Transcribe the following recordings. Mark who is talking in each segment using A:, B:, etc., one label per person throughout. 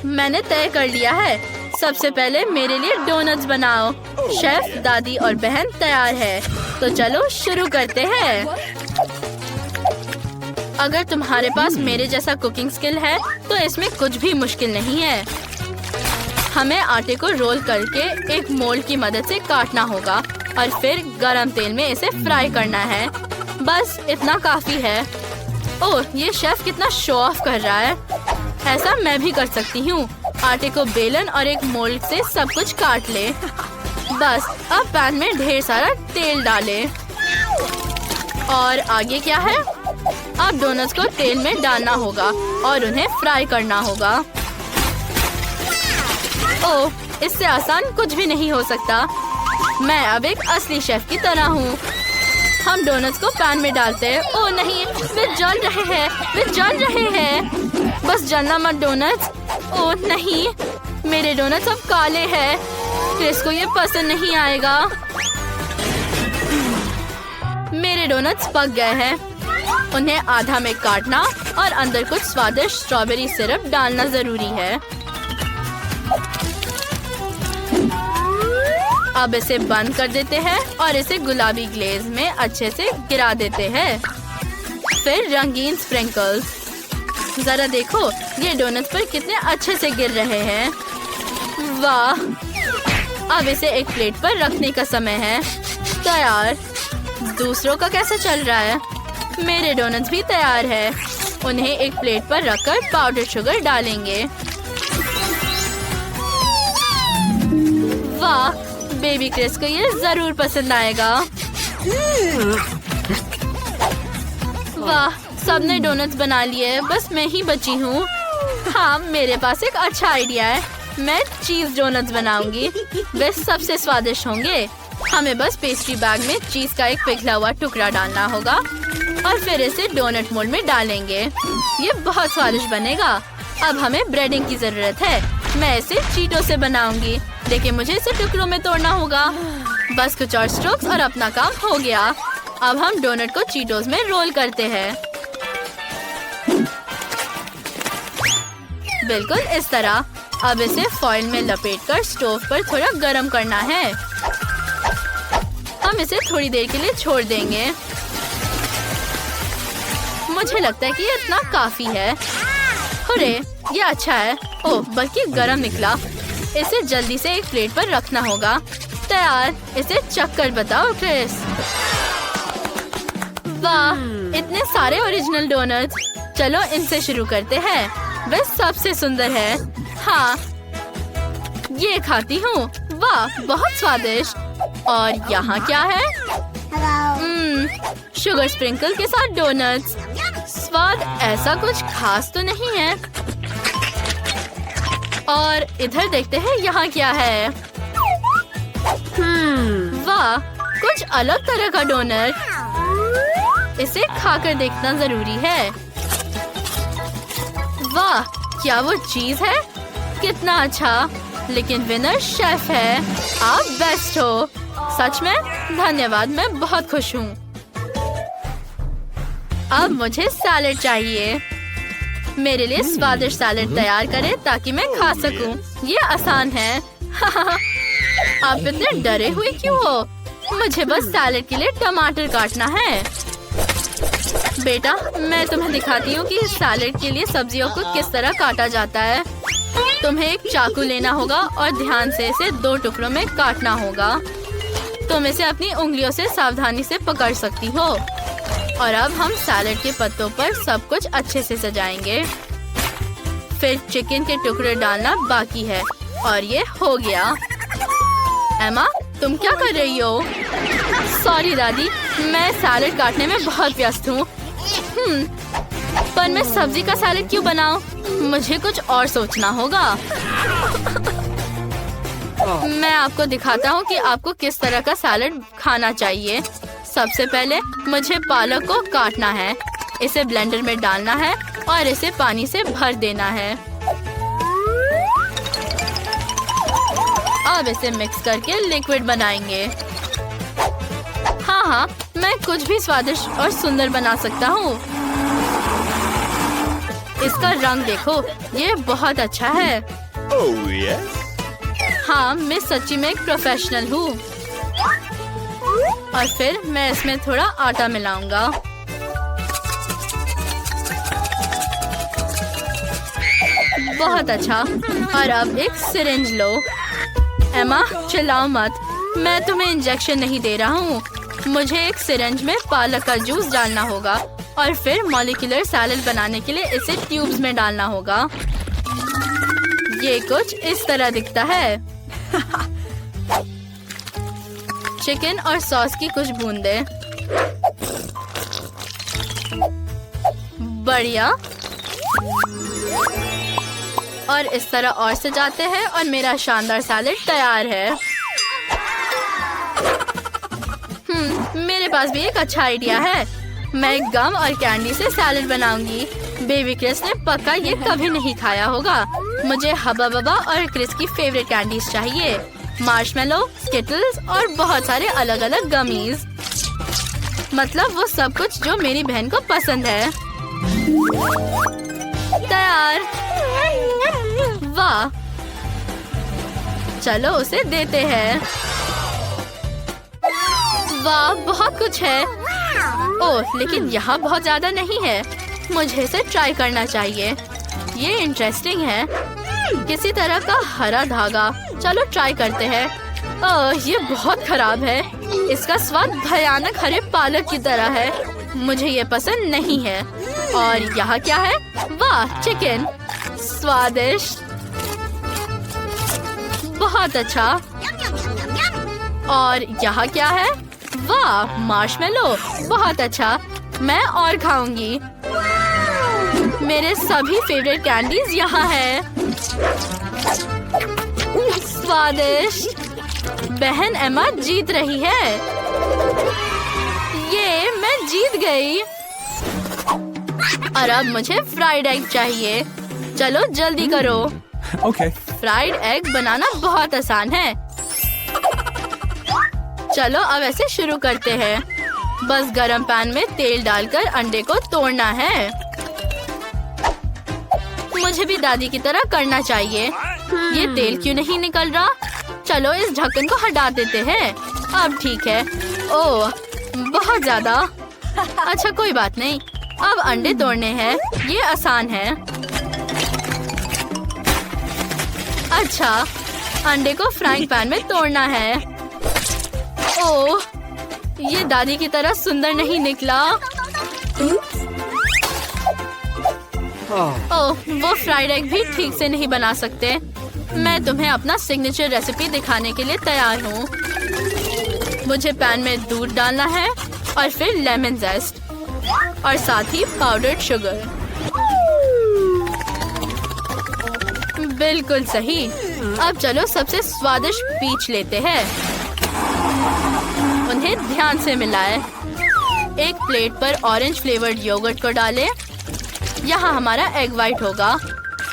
A: मैंने तय कर लिया है। सबसे पहले मेरे लिए डोनट्स बनाओ। शेफ, दादी और बहन तैयार है, तो चलो शुरू करते हैं। अगर तुम्हारे पास मेरे जैसा कुकिंग स्किल है तो इसमें कुछ भी मुश्किल नहीं है। हमें आटे को रोल करके एक मोल्ड की मदद से काटना होगा और फिर गरम तेल में इसे फ्राई करना है। बस इतना काफी है। ओह, ये शेफ कितना शो ऑफ कर रहा है। ऐसा मैं भी कर सकती हूँ। आटे को बेलन और एक मोल्ड से सब कुछ काट ले। बस अब पैन में ढेर सारा तेल डालें। और आगे क्या है? अब डोनट्स को तेल में डालना होगा और उन्हें फ्राई करना होगा। ओह, इससे आसान कुछ भी नहीं हो सकता। मैं अब एक असली शेफ की तरह हूँ। हम डोनट्स को पैन में डालते हैं। ओह नहीं, वे जल रहे हैं, वे जल रहे हैं। बस जलना मत डोनट्स। ओह नहीं, मेरे डोनट्स अब काले हैं। क्रिस को ये पसंद नहीं आएगा। मेरे डोनट्स पक गए हैं। उन्हें आधा में काटना और अंदर कुछ स्वादिष्ट स्ट्रॉबेरी सिरप डालना जरूरी है। अब इसे बंद कर देते हैं और इसे गुलाबी ग्लेज में अच्छे से गिरा देते हैं। फिर रंगीन स्प्रिंकल्स। जरा देखो ये डोनट्स पर कितने अच्छे से गिर रहे हैं। वाह! अब इसे एक प्लेट पर रखने का समय है। तैयार। दूसरों का कैसा चल रहा है? मेरे डोनट्स भी तैयार है। उन्हें एक प्लेट पर रखकर पाउडर शुगर डालेंगे। वाह! बेबी क्रिस को ये जरूर पसंद आएगा। वाह! सबने डोनट्स बना लिए, बस मैं ही बची हूँ। हाँ, मेरे पास एक अच्छा आइडिया है। मैं चीज डोनट्स बनाऊंगी। वे सबसे स्वादिष्ट होंगे। हमें बस पेस्ट्री बैग में चीज का एक पिघला हुआ टुकड़ा डालना होगा और फिर इसे डोनट मोल्ड में डालेंगे। ये बहुत स्वादिष्ट बनेगा। अब हमें ब्रेडिंग की जरूरत है। मैं इसे चीटों से बनाऊंगी, लेकिन मुझे इसे टुकड़ों में तोड़ना होगा। बस कुछ और स्ट्रोक्स और अपना काम हो गया। अब हम डोनट को चीटोस में रोल करते हैं। बिल्कुल इस तरह। अब इसे फॉइल में लपेटकर स्टोव पर थोड़ा गरम करना है। हम इसे थोड़ी देर के लिए छोड़ देंगे। मुझे लगता है कि ये इतना काफी है। हुर्रे, ये अच्छा है। ओह, बल्कि गरम निकला। इसे जल्दी से एक प्लेट पर रखना होगा। तैयार। इसे चख कर बताओ क्रिस। वाह, इतने सारे ओरिजिनल डोनट्स। चलो इनसे शुरू करते हैं। वे सबसे सुंदर है। हाँ, ये खाती हूँ। वाह, बहुत स्वादिष्ट। और यहाँ क्या है? शुगर स्प्रिंकल के साथ डोनट्स। स्वाद ऐसा कुछ खास तो नहीं है। और इधर देखते हैं यहाँ क्या है। वाह, कुछ अलग तरह का डोनट। इसे खाकर देखना जरूरी है। वाह, क्या वो चीज है? कितना अच्छा। लेकिन विनर शेफ है। आप बेस्ट हो। सच में धन्यवाद, मैं बहुत खुश हूँ। अब मुझे सैलेड चाहिए। मेरे लिए स्वादिष्ट सैलेड तैयार करें ताकि मैं खा सकूं। ये आसान है। आप इतने डरे हुए क्यों हो? मुझे बस सैलेड के लिए टमाटर काटना है। बेटा, मैं तुम्हें दिखाती हूँ कि सैलेड के लिए सब्जियों को किस तरह काटा जाता है। तुम्हें एक चाकू लेना होगा और ध्यान से इसे 2 टुकड़ों में काटना होगा। तुम इसे अपनी उंगलियों से सावधानी से पकड़ सकती हो। और अब हम सैलेड के पत्तों पर सब कुछ अच्छे से सजाएंगे। फिर चिकन के टुकड़े डालना बाकी है। और ये हो गया। एमा, तुम क्या कर रही हो? सॉरी दादी, मैं सैलेड काटने में बहुत व्यस्त हूँ। पर मैं सब्जी का सैलेड क्यों बनाऊं? मुझे कुछ और सोचना होगा। मैं आपको दिखाता हूँ कि आपको किस तरह का सैलेड खाना चाहिए। सबसे पहले मुझे पालक को काटना है। इसे ब्लेंडर में डालना है और इसे पानी से भर देना है। अब इसे मिक्स करके लिक्विड बनाएंगे। हाँ, मैं कुछ भी स्वादिष्ट और सुंदर बना सकता हूँ। इसका रंग देखो, ये बहुत अच्छा है।
B: Oh yes.
A: हाँ, मैं सच्ची में एक प्रोफेशनल हूँ। और फिर मैं इसमें थोड़ा आटा मिलाऊंगा। बहुत अच्छा। और अब एक सिरिंज लो। एमा, चिल्लाओ मत, मैं तुम्हें इंजेक्शन नहीं दे रहा हूँ। मुझे एक सिरिंज में पालक का जूस डालना होगा और फिर मॉलिक्यूलर सैलेड बनाने के लिए इसे ट्यूब्स में डालना होगा। ये कुछ इस तरह दिखता है। चिकन और सॉस की कुछ बूंदें। बढ़िया। और इस तरह और सजाते हैं और मेरा शानदार सैलेड तैयार है। मेरे पास भी एक अच्छा आइडिया है। मैं गम और कैंडी से सैलेड बनाऊंगी। बेबी क्रिस ने पक्का ये कभी नहीं खाया होगा। मुझे हबा बबा और क्रिस की फेवरेट कैंडीज चाहिए। मार्शमेलो, स्किटल्स और बहुत सारे अलग अलग गमीज। मतलब वो सब कुछ जो मेरी बहन को पसंद है। तैयार। वाह, चलो उसे देते हैं। वाह, बहुत कुछ है। ओह, लेकिन यहाँ बहुत ज्यादा नहीं है। मुझे इसे ट्राई करना चाहिए। ये इंटरेस्टिंग है। किसी तरह का हरा धागा। चलो ट्राई करते हैं। ओह, ये बहुत खराब है। इसका स्वाद भयानक हरे पालक की तरह है। मुझे ये पसंद नहीं है। और यहाँ क्या है? वाह, चिकन। स्वादिष्ट। बहुत अच्छा। और यहाँ क्या है? वाह, मार्शमेलो। बहुत अच्छा। मैं और खाऊंगी। मेरे सभी फेवरेट कैंडीज यहाँ है। स्वादिष्ट। बहन एमा जीत रही है। ये मैं जीत गई। और अब मुझे फ्राइड एग चाहिए। चलो जल्दी करो।
B: Okay.
A: फ्राइड एग बनाना बहुत आसान है। चलो अब ऐसे शुरू करते हैं। बस गरम पैन में तेल डालकर अंडे को तोड़ना है। मुझे भी दादी की तरह करना चाहिए। ये तेल क्यों नहीं निकल रहा? चलो इस ढक्कन को हटा देते हैं। अब ठीक है। ओह, बहुत ज्यादा। अच्छा, कोई बात नहीं। अब अंडे तोड़ने हैं। ये आसान है। अच्छा, अंडे को फ्राइंग पैन में तोड़ना है। ओह, ये दादी की तरह सुंदर नहीं निकला। ओह, वो फ्राइड एग भी ठीक से नहीं बना सकते। मैं तुम्हें अपना सिग्नेचर रेसिपी दिखाने के लिए तैयार हूँ। मुझे पैन में दूध डालना है और फिर लेमन जेस्ट और साथ ही पाउडर्ड शुगर। बिल्कुल सही। अब चलो सबसे स्वादिष्ट पीच लेते हैं। उन्हें ध्यान से मिलाएं। एक प्लेट पर ऑरेंज फ्लेवर्ड योगर्ट को डालें। यहाँ हमारा एग वाइट होगा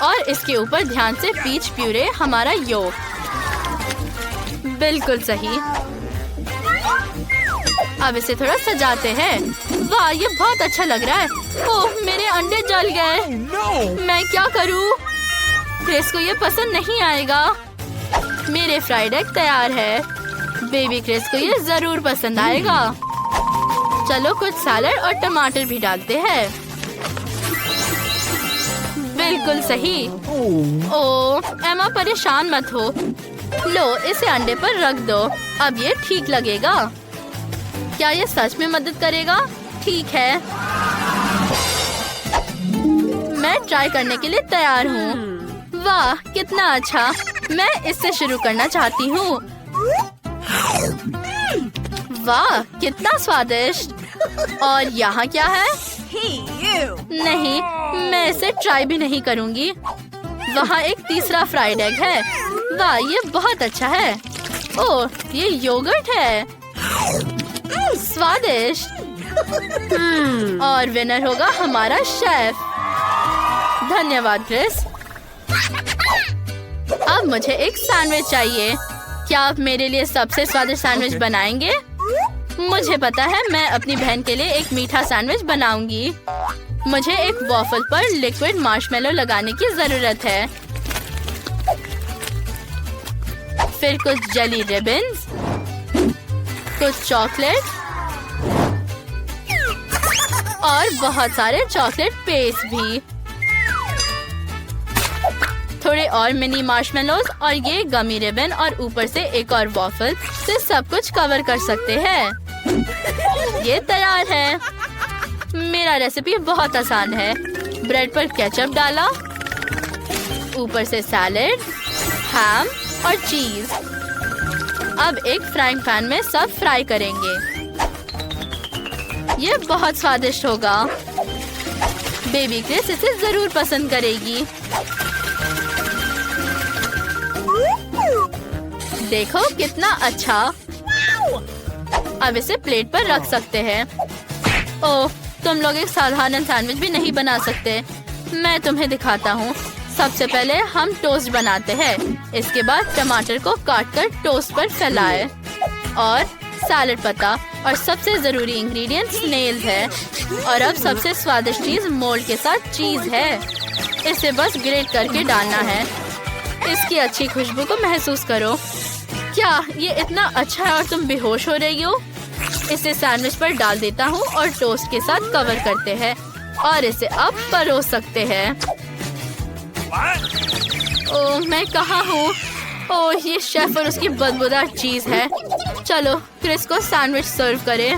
A: और इसके ऊपर ध्यान से पीच प्यूरे हमारा योग। बिल्कुल सही। अब इसे थोड़ा सजाते हैं। वाह, ये बहुत अच्छा लग रहा है। ओह, मेरे अंडे जल गए। मैं क्या करूँ? क्रिस को ये पसंद नहीं आएगा। मेरे फ्राइड एग तैयार है। बेबी क्रिस को ये जरूर पसंद आएगा। चलो कुछ सैलेड और टमाटर भी डालते हैं। बिल्कुल सही। ओह, एमा परेशान मत हो। लो, इसे अंडे पर रख दो। अब ये ठीक लगेगा। क्या ये सच में मदद करेगा? ठीक है, मैं ट्राई करने के लिए तैयार हूँ। वाह, कितना अच्छा। मैं इससे शुरू करना चाहती हूँ। वाह, कितना स्वादिष्ट। और यहाँ क्या है? नहीं, मैं इसे ट्राई भी नहीं करूँगी। वहाँ एक तीसरा फ्राइड एग है। वाह, ये बहुत अच्छा है। ओह, ये योगर्ट है। स्वादिष्ट। और विनर होगा हमारा शेफ। धन्यवाद क्रिस। अब मुझे एक सैंडविच चाहिए। क्या आप मेरे लिए सबसे स्वादिष्ट सैंडविच बनाएंगे? मुझे पता है, मैं अपनी बहन के लिए एक मीठा सैंडविच बनाऊंगी। मुझे एक वॉफल पर लिक्विड मार्शमेलो लगाने की जरूरत है। फिर कुछ जेली रिबन्स, कुछ चॉकलेट और बहुत सारे चॉकलेट पेस्ट भी। थोड़े और मिनी मार्शमेलोज और ये गमी रिबन और ऊपर से एक और वॉफल से सब कुछ कवर कर सकते हैं। ये तैयार है। मेरा रेसिपी बहुत आसान है। ब्रेड पर केचप डाला, ऊपर से सैलेड, हैम और चीज। अब एक फ्राइंग पैन में सब फ्राई करेंगे। ये बहुत स्वादिष्ट होगा। बेबी क्रिस इसे जरूर पसंद करेगी। देखो कितना अच्छा। अब इसे प्लेट पर रख सकते हैं। ओह, तुम लोग एक साधारण सैंडविच भी नहीं बना सकते। मैं तुम्हें दिखाता हूँ। सबसे पहले हम टोस्ट बनाते हैं। इसके बाद टमाटर को काटकर टोस्ट पर फैलाए और सैलेड पत्ता और सबसे जरूरी इंग्रेडिएंट स्नेल्स है। और अब सबसे स्वादिष्ट चीज मोल्ड के साथ चीज है। इसे बस ग्रेट करके डालना है। इसकी अच्छी खुशबू को महसूस करो। क्या ये इतना अच्छा है और तुम बेहोश हो रही हो? इसे सैंडविच पर डाल देता हूँ और टोस्ट के साथ कवर करते हैं और इसे अब परोस सकते हैं। ओह, मैं कहाँ हूँ? ओह, ये शेफ और उसकी बदबूदार चीज है। चलो क्रिस को सैंडविच सर्व करें।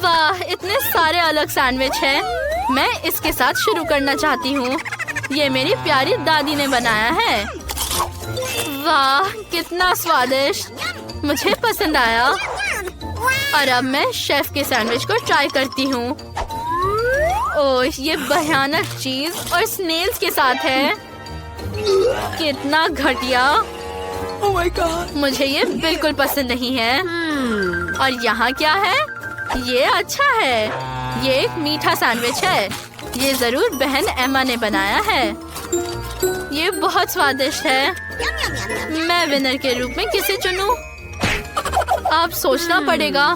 A: वाह, इतने सारे अलग सैंडविच हैं। मैं इसके साथ शुरू करना चाहती हूँ। ये मेरी प्यारी दादी ने बनाया है। वाह, कितना स्वादिष्ट। मुझे पसंद आया। और अब मैं शेफ के सैंडविच को ट्राई करती हूँ। ओह, ये भयानक चीज और स्नेल्स के साथ है। कितना घटिया।
B: Oh my God.
A: मुझे ये बिल्कुल पसंद नहीं है। और यहाँ क्या है? ये अच्छा है। ये एक मीठा सैंडविच है। ये जरूर बहन एमा ने बनाया है। ये बहुत स्वादिष्ट है। मैं विनर के रूप में किसे चुनूं? आप सोचना पड़ेगा।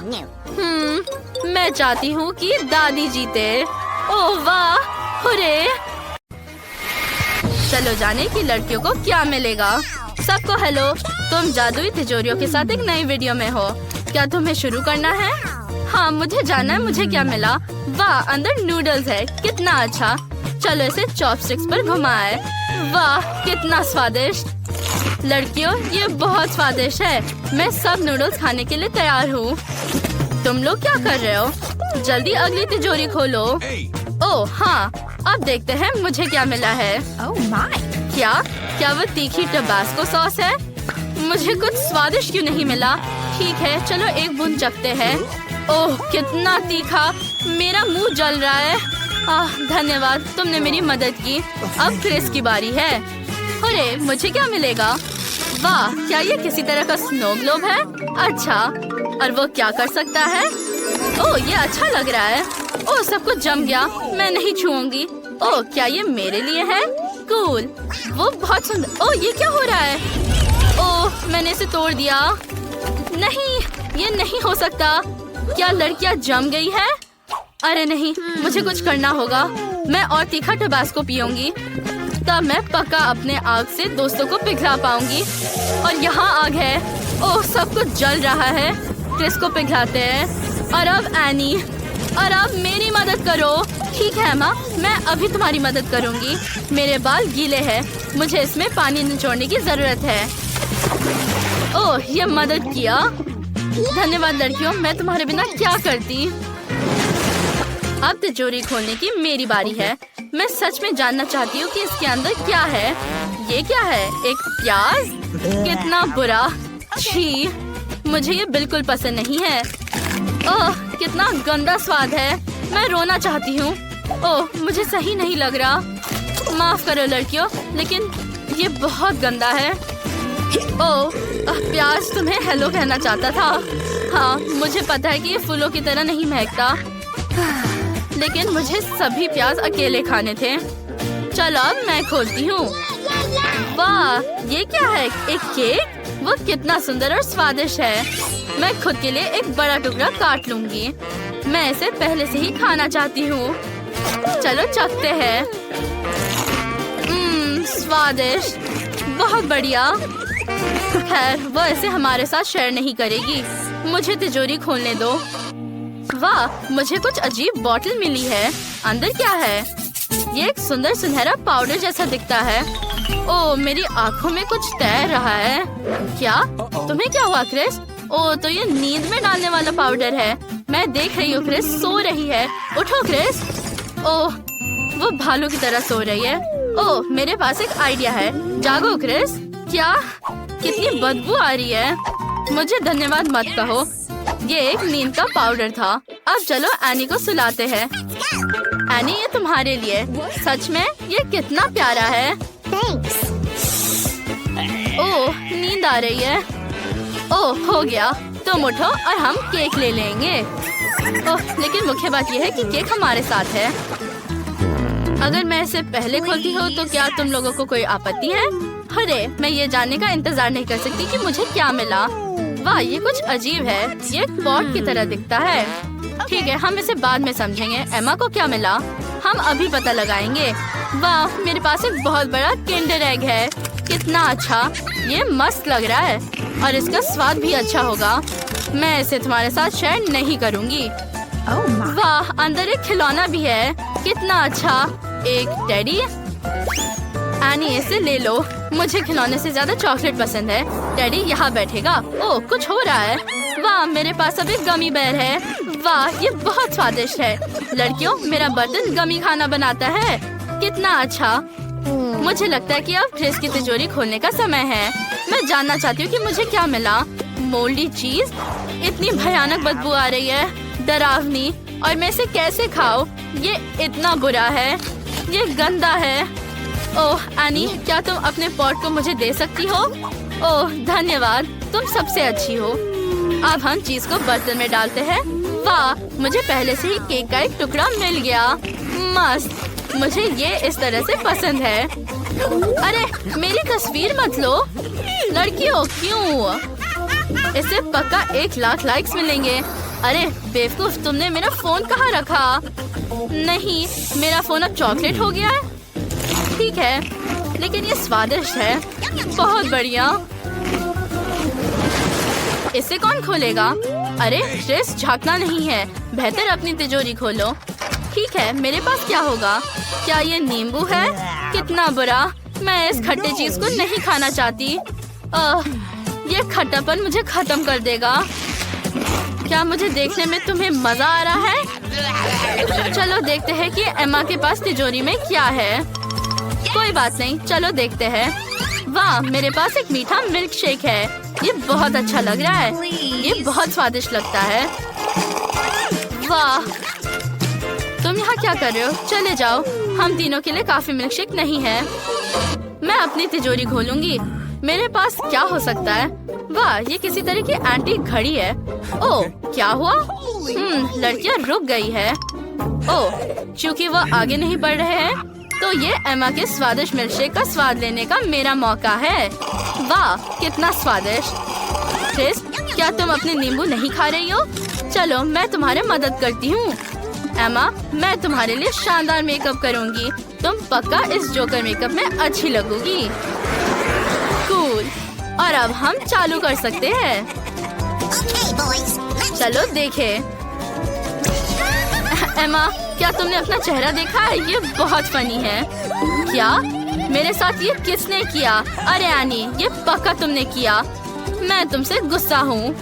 A: मैं चाहती हूँ कि दादी जीते। ओह वाह, हुर्रे। चलो जाने की लड़कियों को क्या मिलेगा। सबको हेलो, तुम जादुई तिजोरियों के साथ एक नई वीडियो में हो। क्या तुम्हें शुरू करना है? हाँ, मुझे जानना है मुझे क्या मिला। वाह, अंदर नूडल्स है। कितना अच्छा। चलो इसे चॉपस्टिक्स पर घुमाए। वाह, कितना स्वादिष्ट। लड़कियों, ये बहुत स्वादिष्ट है। मैं सब नूडल्स खाने के लिए तैयार हूँ। तुम लोग क्या कर रहे हो? जल्दी अगली तिजोरी खोलो। ओह हाँ, अब देखते हैं मुझे क्या मिला है। क्या वो तीखी टबास्को सॉस है? मुझे कुछ स्वादिष्ट क्यों नहीं मिला? ठीक है, चलो एक बूंद चखते हैं। ओह, कितना तीखा। मेरा मुंह जल रहा है। धन्यवाद, तुमने मेरी मदद की। अब क्रिस की बारी है। अरे, मुझे क्या मिलेगा? वाह, क्या ये किसी तरह का स्नो ग्लोब है? अच्छा, और वो क्या कर सकता है? ओह, ये अच्छा लग रहा है। ओह, सब कुछ जम गया। मैं नहीं छूऊंगी। ओह, क्या ये मेरे लिए है? कूल। वो बहुत सुंदर। ओह, ये क्या हो रहा है? ओह, मैंने इसे तोड़ दिया। नहीं, ये नहीं हो सकता। क्या लड़कियां जम गई है? अरे नहीं, मुझे कुछ करना होगा। मैं और तीखा टबास्को पीऊंगी, तब मैं पक्का अपने आग से दोस्तों को पिघला पाऊंगी। और यहाँ आग है। ओह, सब कुछ जल रहा है। क्रिस को पिघलाते हैं। और अब एनी। और अब मेरी मदद करो। ठीक है माँ, मैं अभी तुम्हारी मदद करूंगी। मेरे बाल गीले हैं। मुझे इसमें पानी निचोड़ने की जरूरत है। ओह, ये मदद किया। धन्यवाद लड़कियों, मैं तुम्हारे बिना क्या करती। अब तिजोरी खोलने की मेरी बारी है। मैं सच में जानना चाहती हूँ कि इसके अंदर क्या है। ये क्या है? एक प्याज? कितना बुरा। छी, मुझे ये बिल्कुल पसंद नहीं है। ओह, कितना गंदा स्वाद है। मैं रोना चाहती हूँ। ओह, मुझे सही नहीं लग रहा। माफ करो लड़कियों, लेकिन ये बहुत गंदा है। ओह, प्याज तुम्हें हेलो कहना चाहता था। हाँ, मुझे पता है कि ये फूलों की तरह नहीं महकता, लेकिन मुझे सभी प्याज अकेले खाने थे। चलो अब मैं खोलती हूँ। वाह, ये क्या है? एक केक? वो कितना सुंदर और स्वादिष्ट है। मैं खुद के लिए एक बड़ा टुकड़ा काट लूंगी। मैं इसे पहले से ही खाना चाहती हूँ। चलो चखते हैं। स्वादिष्ट, बहुत बढ़िया। खैर वो इसे हमारे साथ शेयर नहीं करेगी। मुझे तिजोरी खोलने दो। वाह, मुझे कुछ अजीब बोतल मिली है। अंदर क्या है? ये एक सुंदर सुनहरा पाउडर जैसा दिखता है। ओह, मेरी आंखों में कुछ तैर रहा है। क्या? तुम्हें क्या हुआ क्रिस? ओह, तो ये नींद में डालने वाला पाउडर है। मैं देख रही हूँ क्रिस सो रही है। उठो क्रिस। ओह, वो भालू की तरह सो रही है। ओह, मेरे पास एक आइडिया है। जागो क्रिस। क्या? कितनी बदबू आ रही है। मुझे धन्यवाद मत कहो, ये एक नींद का पाउडर था। अब चलो एनी को सुलाते हैं। एनी, ये तुम्हारे लिए। सच में ये कितना प्यारा है। ओह, नींद आ रही है। ओह, हो गया। तुम उठो और हम केक ले लेंगे। ओह, लेकिन मुख्य बात यह है कि केक हमारे साथ है। अगर मैं इसे पहले खोलती हूँ तो क्या तुम लोगों को कोई आपत्ति है? अरे, मैं ये जानने का इंतजार नहीं कर सकती कि मुझे क्या मिला। वाह, ये कुछ अजीब है। ये एक पॉट की तरह दिखता है। ठीक है, हम इसे बाद में समझेंगे। एमा को क्या मिला? हम अभी पता लगाएंगे। वाह, मेरे पास एक बहुत बड़ा किंडर एग है। कितना अच्छा, ये मस्त लग रहा है और इसका स्वाद भी अच्छा होगा। मैं इसे तुम्हारे साथ शेयर नहीं करूँगी। वाह, अंदर एक खिलौना भी है। कितना अच्छा, एक टेडी। एनी, इसे ले लो। मुझे खिलौने से ज्यादा चॉकलेट पसंद है। टेडी यहाँ बैठेगा। ओह, कुछ हो रहा है। वाह, मेरे पास अब एक गमी बेर है। वाह, ये बहुत स्वादिष्ट है। लड़कियों, मेरा बर्तन गमी खाना बनाता है। कितना अच्छा। मुझे लगता है कि अब क्रिस की तिजोरी खोलने का समय है। मैं जानना चाहती हूँ कि मुझे क्या मिला। मोल्डी चीज। इतनी भयानक बदबू आ रही है, डरावनी। और मैं इसे कैसे खाऊं? ये इतना बुरा है, ये गंदा है। ओह एनी, क्या तुम अपने पॉट को मुझे दे सकती हो? ओह धन्यवाद, तुम सबसे अच्छी हो। अब हम चीज को बर्तन में डालते हैं। वाह, मुझे पहले से ही केक का एक टुकड़ा मिल गया। मस्त, मुझे ये इस तरह से पसंद है। अरे, मेरी तस्वीर मत लो। लड़कियों, क्यों? इसे पक्का 1 लाख लाइक्स मिलेंगे। अरे बेवकूफ, तुमने मेरा फोन कहाँ रखा? नहीं, मेरा फोन अब चॉकलेट हो गया है। ठीक है, लेकिन ये स्वादिष्ट है। बहुत बढ़िया। इसे कौन खोलेगा? अरे क्रिस, झांकना नहीं है। बेहतर अपनी तिजोरी खोलो। ठीक है, मेरे पास क्या होगा? क्या ये नींबू है? कितना बुरा। मैं इस खट्टे चीज को नहीं खाना चाहती। ये खट्टापन मुझे खत्म कर देगा। क्या मुझे देखने में तुम्हें मजा आ रहा है? चलो देखते हैं कि एमा के पास तिजोरी में क्या है। कोई बात नहीं, चलो देखते हैं। वाह, मेरे पास एक मीठा मिल्क शेक है। ये बहुत अच्छा लग रहा है। ये बहुत स्वादिष्ट लगता है। वाह, तुम यहाँ क्या कर रहे हो? चले जाओ, हम तीनों के लिए काफी मिल्क शेक नहीं है। मैं अपनी तिजोरी खोलूंगी। मेरे पास क्या हो सकता है? वाह, ये किसी तरह की एंटीक घड़ी है। ओह, क्या हुआ? लड़कियाँ रुक गई है। ओह, क्योंकि वो आगे नहीं बढ़ रहे हैं, तो ये एमा के स्वादिष्ट मिल्कशेक का स्वाद लेने का मेरा मौका है। वाह, कितना स्वादिष्ट। क्रिस, क्या तुम अपने नींबू नहीं खा रही हो? चलो, मैं तुम्हारी मदद करती हूँ। एमा, मैं तुम्हारे लिए शानदार मेकअप करूँगी। तुम पक्का इस जोकर मेकअप में अच्छी लगोगी। कूल। और अब हम चालू कर सकते हैं। चलो देखें। एमा, क्या तुमने अपना चेहरा देखा है? ये बहुत फनी है। क्या? मेरे साथ ये किसने किया? अरे एनी, ये पक्का तुमने किया। मैं तुमसे गुस्सा हूँ।